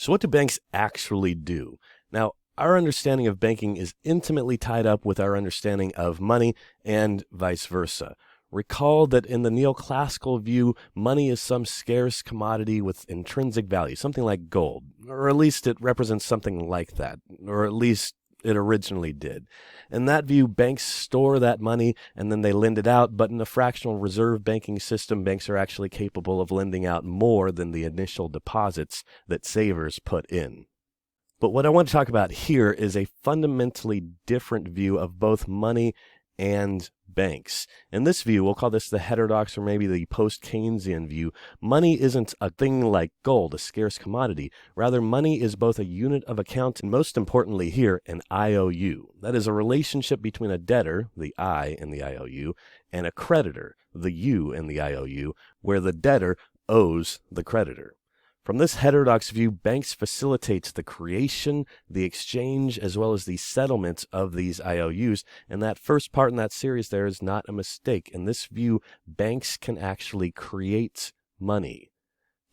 So what do banks actually do? Now, our understanding of banking is intimately tied up with our understanding of money and vice versa. Recall that in the neoclassical view, money is some scarce commodity with intrinsic value, something like gold, or at least it represents something like that, or at least it originally did. In that view, banks store that money and then they lend it out, but in a fractional reserve banking system, banks are actually capable of lending out more than the initial deposits that savers put in. But what I want to talk about here is a fundamentally different view of both money and banks. In this view, we'll call this the heterodox or maybe the post-Keynesian view. Money isn't a thing like gold, a scarce commodity. Rather, money is both a unit of account and, most importantly here, an IOU. That is a relationship between a debtor, the I in the IOU, and a creditor, the U in the IOU, where the debtor owes the creditor. From this heterodox view, banks facilitate the creation, the exchange, as well as the settlement of these IOUs, and that first part in that series there is not a mistake. In this view, banks can actually create money.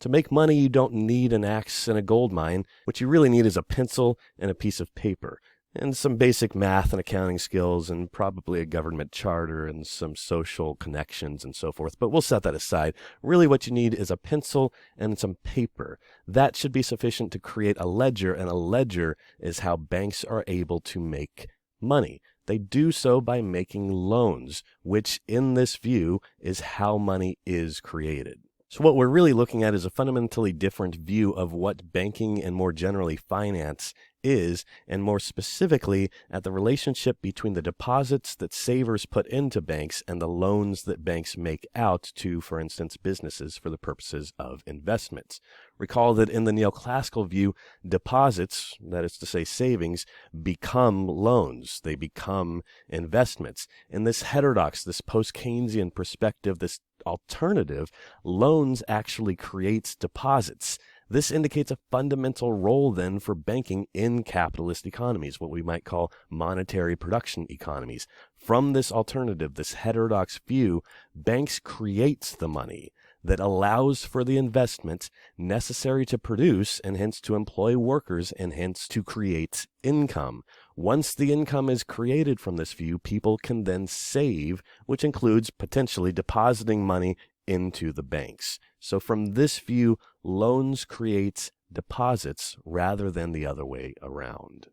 To make money, you don't need an axe and a gold mine. What you really need is a pencil and a piece of paper, and some basic math and accounting skills, and probably a government charter and some social connections and so forth. But we'll set that aside. Really what you need is a pencil and some paper. That should be sufficient to create a ledger, and a ledger is how banks are able to make money. They do so by making loans, which in this view is how money is created. So what we're really looking at is a fundamentally different view of what banking and more generally finance is, and more specifically at the relationship between the deposits that savers put into banks and the loans that banks make out to, for instance, businesses for the purposes of investments. Recall that in the neoclassical view, deposits, that is to say savings, become loans. They become investments. In this heterodox, this post-Keynesian perspective, this alternative, loans actually creates deposits. This indicates a fundamental role then for banking in capitalist economies, what we might call monetary production economies. From this alternative, this heterodox view, banks create the money that allows for the investment necessary to produce and hence to employ workers and hence to create income. Once the income is created from this view, people can then save, which includes potentially depositing money into the banks. So from this view, loans create deposits rather than the other way around.